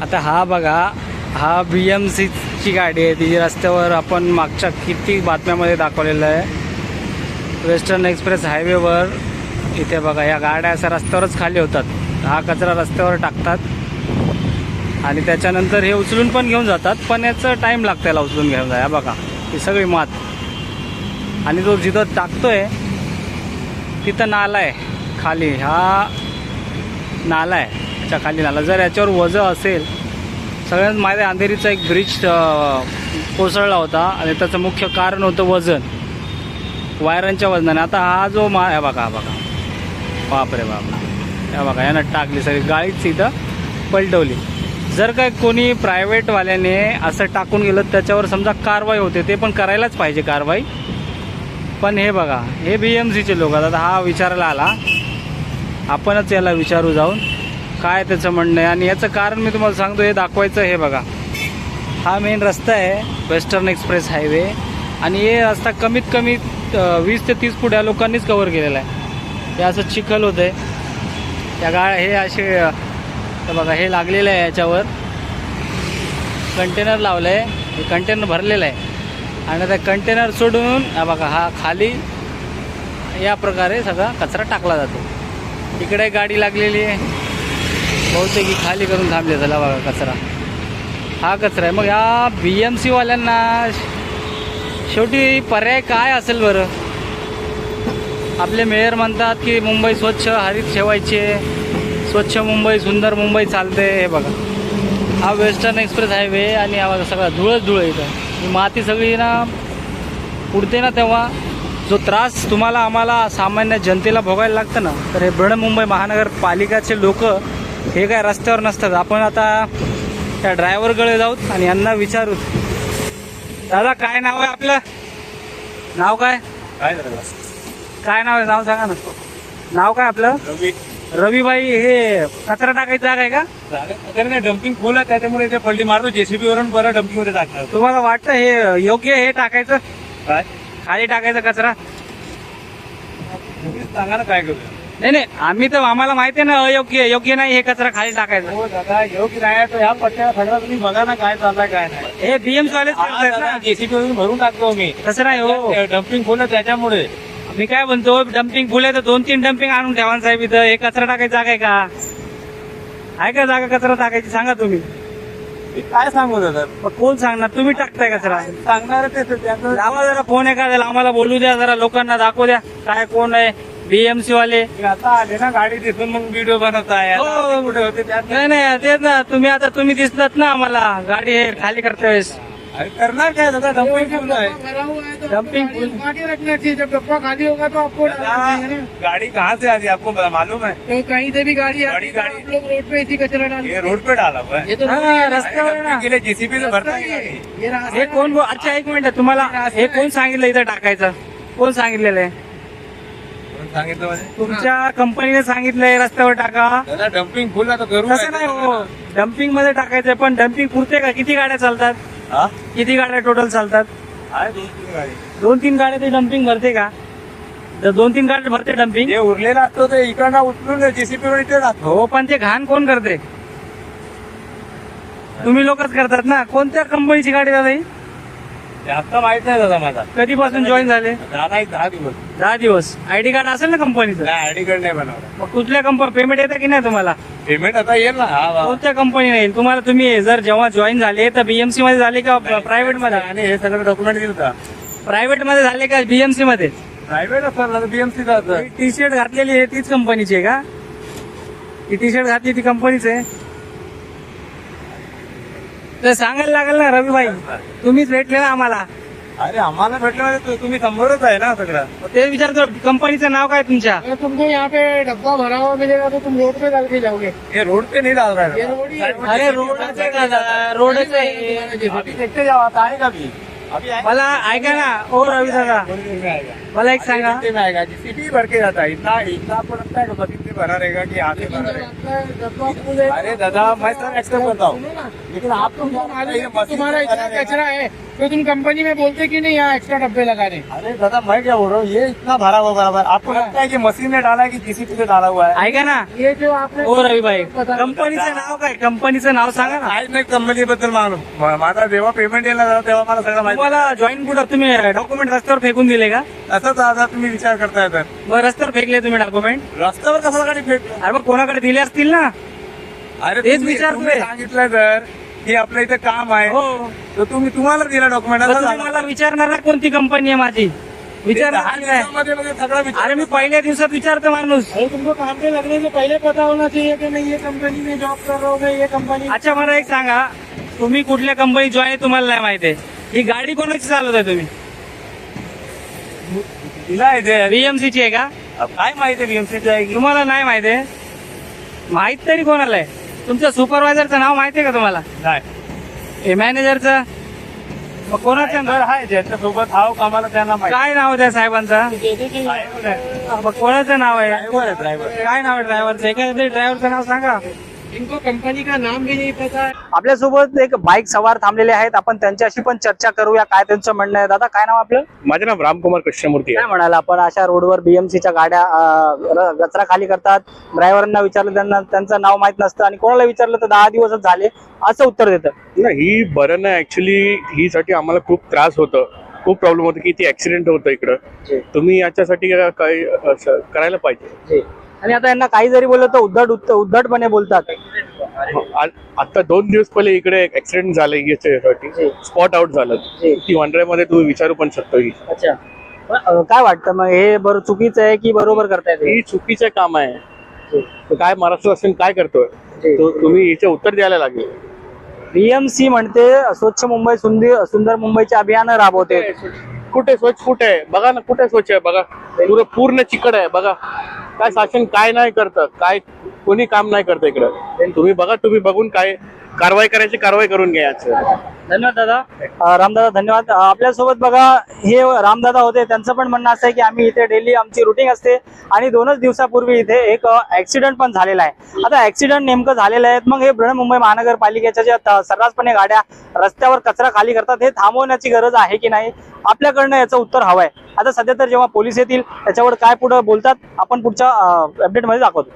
आता हा बघा, हा BMCची गाडी आहे. ती रस्त्यावर आपण मागच्या किती बातम्यामध्ये दाखवलेलं आहे. वेस्टर्न एक्सप्रेस हायवेवर इथे बघा, या गाड्या अशा रस्त्यावरच खाली होतात. हा कचरा रस्त्यावर टाकतात आणि त्याच्यानंतर हे उचलून पण घेऊन जातात, पण याचं टाईम लागतं याला उचलून घेऊन जायला. बघा ही सगळी मात, आणि तो जिथं टाकतोय तिथं नाला आहे खाली. हा नाला आहे, त्याच्या खाली नाला. जर याच्यावर वजन असेल, सगळ्यांत माहिती आहे अंधेरीचा एक ब्रिज कोसळला होता आणि त्याचं मुख्य कारण होतं वजन, वायरांच्या वजनाने. आता हा जो बघा, हा बघा, बापरे बाप, या बघा यानं टाकली सगळी गाडीच इथं पलटवली. जर काय कोणी प्रायव्हेटवाल्याने असं टाकून गेलं, त्याच्यावर समजा कारवाई होते, ते पण करायलाच पाहिजे कारवाई. पण हे बघा, हे BMCचे लोक. आता हा विचारायला आला, आपणच याला विचारू जाऊन काय त्याचं म्हणणं आहे. आणि याचं कारण मी तुम्हाला सांगतो, हे दाखवायचं. हे बघा, हा मेन रस्ता आहे वेस्टर्न एक्सप्रेस हायवे, आणि हे रस्ता कमीत कमी 20 ते 30 फूट या लोकांनीच कव्हर केलेला आहे. हे असं चिखल होतं आहे या हे असे. तर बघा, हे लागलेलं आहे, याच्यावर कंटेनर लावलं आहे, हे कंटेनर भरलेलं आहे, आणि त्या कंटेनर सोडून हा बघा, हा खाली या प्रकारे सगळा कचरा टाकला जातो. इकडे गाडी लागलेली आहे, बहुतेक ही खाली करून थांबले. झाला बघा कचरा, हा कचरा आहे. मग या BMCवाल्यांना शेवटी पर्याय काय असेल बरं? आपले मेयर म्हणतात की मुंबई स्वच्छ हरित ठेवायची आहे, स्वच्छ मुंबई, सुंदर मुंबई चालते. हे बघा, हा वेस्टर्न एक्सप्रेस हायवे, आणि हा बघा सगळा धुळच धुळं इथं. ही माती सगळी ना उडते ना, तेव्हा जो त्रास तुम्हाला आम्हाला सामान्य जनतेला भोगायला लागतं ना, तर हे बृहन्मुंबई महानगरपालिकाचे लोक हे काय रस्त्यावर नसतात. आपण आता त्या ड्रायव्हरकडे जाऊत आणि यांना विचारूत. दादा, काय नाव आहे आपलं? नाव काय? काय नाव आहे? नाव सांगा ना. नाव काय आपलं? रविभाई. हे कचरा टाकायची जागा आहे का? नाही, डम्पिंग खोल आहे, त्याच्यामुळे ते पलटी मारतो. JCB वरून परत डम्पिंग मध्ये टाकतात. तुम्हाला वाटतं हे योग्य हे टाकायचं, काय खाली टाकायचं कचरा? सांगा ना काय करू. नाही, आम्ही तर, आम्हाला माहिती आहे ना अयोग्य, योग्य नाही हे कचरा खाली टाकायचं. हो दादा, योग्य नाही तर ह्या पट्ट्याला सगळं तुम्ही बघा ना काय चाललाय काय नाही. हे BMC वालेच करतात ना. JCB वरून भरून टाकतो मी. तसं नाही हो. डम्पिंग खोल आहे त्याच्यामुळे. मी काय म्हणतो, डम्पिंग फुल आहे तर 2-3 डम्पिंग आणून ठेवा ना साहेब इथं. हे कचरा टाकायची जागा आहे का? आहे का जागा कचरा टाकायची? सांगा तुम्ही. मी काय सांगू दादा, मग कोण सांगणार? तुम्ही टाकताय कचरा. सांगणार ते त्यांचं. लावा जरा फोन एखाद्याला, आम्हाला बोलू द्या जरा, लोकांना दाखवू द्या काय कोण आहे BMC वाले. आता आले ना गाडी दिसून, मग व्हिडिओ बनवताय. हो. कुठे होते त्यात नाही तेच ना, तुम्ही दिसतात ना आम्हाला गाडी हे खाली करते वेळेस. करणार काय दादा, डम्पिंग खोल आहे. डंपिंग आगे रखना चाहिए, जब डब्बा खाली होगा तो आपको गाड़ी कहाँ से आ रही है आपको मालूम है? तो कहीं से भी गाड़ी आती है, गाड़ी- आप लोग रोड पे इसी कचरा डाल ये रोड पे डाला हुआ है. ये तो रस्त्यावर आहे ना. के लिए JCB से भरता है गाड़ी. ये रास्ता हे कोण अच्छा एक मिनिट, तुम्हाला हे कोण सांगितलं इथं टाकायचं? कोण सांगितलेलं आहे? सांगितलं म्हणजे तुमच्या कंपनीने सांगितलंय रस्त्यावर टाका. दादा डम्पिंग खोल तर करू. तसं नाही हो, डम्पिंग मध्ये टाकायचंय, पण डम्पिंग पुरते का? किती गाड्या चालतात? हा? किती गाड्या टोटल चालतात? आहे 2-3 गाडी. 2-3 गाड्या ते डम्पिंग भरते का? तर 2-3 गाड्या भरते डम्पिंग? जे उरलेला असतो ते इकडनं उचलून JCB वर इथे टाकतो. हो, पण ते घाण कोण करते? तुम्ही लोकच करतात ना. कोणत्या कंपनीची गाडी दादा ही? जास्त माहित नाही दादा माझा. कधीपासून जॉईन झाले? दादा 10 दिवस. 10 दिवस. ID कार्ड असेल ना कंपनीचं? नाही आयडी कार्ड नाही बनवलं. मग कुठल्या कंपनी पेमेंट येतं की नाही तुम्हाला? पेमेंट आता येईल ना. हा कोणत्या कंपनी येईल तुम्हाला? तुम्ही जर जेव्हा जॉईन झाले तर BMC मध्ये झाले का प्रायव्हेट मध्ये? आणि हे सगळं डॉक्युमेंट दिलं का प्रायव्हेट मध्ये झाले का BMC मध्ये? प्रायव्हेट असणार BMC चा. टी शर्ट घातलेली आहे तीच कंपनीची आहे का? ती टी शर्ट घातली ती कंपनीच आहे? तर सांगायला लागेल ना रविभाई, तुम्हीच भेटले ना आम्हाला. अरे आम्हाला भेटलं म्हणजे तुम्ही समोरच आहे ना सगळं. ते विचारतो कंपनीचं नाव काय तुमच्या? अगर तुमको यहाँ पे डब्बा भरा हुआ मिलेगा तो तुम रोड पे डाल के जाओगे. हे रोड पे नहीं डाल रहा ये है. रोड ही है. अरे रोडच आहे का? रोडच आहे. अभी देखते जाओ आता आहे का मी. अभी आहे. मला ऐका ना ओ रवी दादा, थोड़ी देर में आएगा. मला एक सांगा, जेसीबी भर के जाता है इतना इतना आपको लगता है कि मशीन से भरा रहेगा कि हाथ से भरा रहेगा? अरे दादा मैं सर एक्सेप्ट करता हूँ, लेकिन आप तुम तुम्हारा इतना कचरा है तो तुम कंपनी में बोलते कि नहीं यहाँ एक्स्ट्रा डब्बे लगा रहे? अरे दादा मैं क्या बोल रहा हूँ, ये इतना भरा हुआ बराबर आपको लगता है कि मशीन ने डाला है कि जेसीबी से डाला हुआ है? ऐका ना ये जो आपने हो रविभाई, कंपनीचं नाव काय? कंपनीचं नाव सांगा ना. काहीच नाही कंपनीबद्दल माझा जेव्हा पेमेंट येणार होता तेव्हा मला सगळं माहिती. तुम्हाला जॉईन कुठं तुम्ही डॉक्युमेंट रस्त्यावर फेकून दिले का? असंच आता तुम्ही विचार करताय तर मग रस्त्यावर फेकले तुम्ही डॉक्युमेंट? रस्त्यावर कसं गाडी फेक? अरे मग कोणाकडे दिले असतील ना. अरे तेच तुम्ही विचारतोय. सांगितलं तर की आपलं इथे काम आहे हो, तर तुम्हाला दिला डॉक्युमेंट मग तुम्ही मला विचारणार ना कोणती कंपनी आहे माझी? विचारणार काय? सगळं अरे मी पहिल्या दिवसात विचारतो माणूस. अरे तुमको काम पे लगने से पहले पता होना चाहिए कि मैं ये कंपनी में जॉब कर रहा हूँ, मैं ये कंपनी. अच्छा मला एक सांगा, तुम्ही कुठल्या कंपनी जॉईन आहे तुम्हाला नाही माहिती आहे. ही गाडी कोणाची चालवताय तुम्ही? दिला आहे ते. बीएमसी ची आहे का? काय माहिती बीएमसीचं आहे की तुम्हाला नाही माहिती आहे? माहित तरी कोणाला आहे? तुमच्या सुपरवायझरचं नाव माहिती आहे का तुम्हाला? नाही? हे मॅनेजरचं? मग कोणाचं तर आहे ज्यांच्यासोबत हाव कामाला त्यांना माहिती. काय नाव आहे त्या साहेबांचं? मग कोणाचं नाव आहे? ड्रायव्हर आहे ड्रायव्हर. काय नाव आहे ड्रायव्हरचं? एखाद्या ड्रायव्हरचं नाव सांगा. इनको कंपनी का नाम भी नहीं पता है. आपल्यासोबत एक बाईक सवार थांबलेले आहेत, आपण त्यांच्याशी पण चर्चा करूया काय त्यांचं म्हणणं आहे. दादा काय नाव आपलं? माझे नाव रामकुमार कृष्णमूर्ती काय आहे. म्हणाला आपण अशा रोडवर बीएमसीच्या गाड्या कचरा खाली करतात, ड्रायव्हरांना विचारलं त्यांना त्यांचं नाव माहित नसतं आणि कोणाला विचारलं तर 10 दिवसच झाले असं उत्तर देतं. नाही, ही बरं नाही ऍक्च्युली. ही साठी आम्हाला खूप त्रास होतं, खूप प्रॉब्लेम होतो की ती ऍक्सिडेंट होतं इकडं. तुम्ही याच्यासाठी काही असं करायला पाहिजे. आणि आता यांना काही जरी बोललं तर उद्धटपणे बोलतात. आता 2 दिवस पहिले इकडे ऍक्सिडेंट झालं याच्यासाठी, स्पॉट आउट झालं. ती वांड्र्यामध्ये तुम्ही विचारू पण शकतो. ही अच्छा, काय वाटतं मग हे बरं चुकीचं आहे की बरोबर करतायत? ही चुकीचं काम आहे. तर काय महाराष्ट्र शासन काय करतोय तुम्ही याचे उत्तर द्यायला लागेल. बीएमसी म्हणते स्वच्छ मुंबई सुंदर मुंबईचे अभियान राबवते. कुठे स्वच्छ कुठे आहे बघा ना, कुठे स्वच्छ आहे बघा. पूर्ण चिकट आहे बघा. काय शासन काय नाही करतं, काय कोणी काम नाही करतं इकडं. तुम्ही बघा, तुम्ही बघून काय कारवाई करायची कारवाई करून घ्यायचं. धन्यवाद दादा. रामदादा धन्यवाद. आपल्यासोबत बघा हे रामदादा होते. त्यांचं पण म्हणणं असं आहे की आम्ही इथे डेली आमची रुटीन असते आणि 2च दिवसापूर्वी इथे एक ऍक्सिडेंट पण झालेला आहे. आता ऍक्सिडेंट नेमकं झालेलं आहे, मग हे बृहन्मुंबई महानगरपालिकेच्या ज्या सर्रासपणे गाड्या रस्त्यावर कचरा खाली करतात हे थांबवण्याची गरज आहे की नाही, आपल्याकडनं याचं उत्तर हवं आहे. आता सध्या तर जेव्हा पोलीस येतील त्याच्यावर काय पुढे बोलतात आपण पुढच्या अपडेटमध्ये दाखवतो.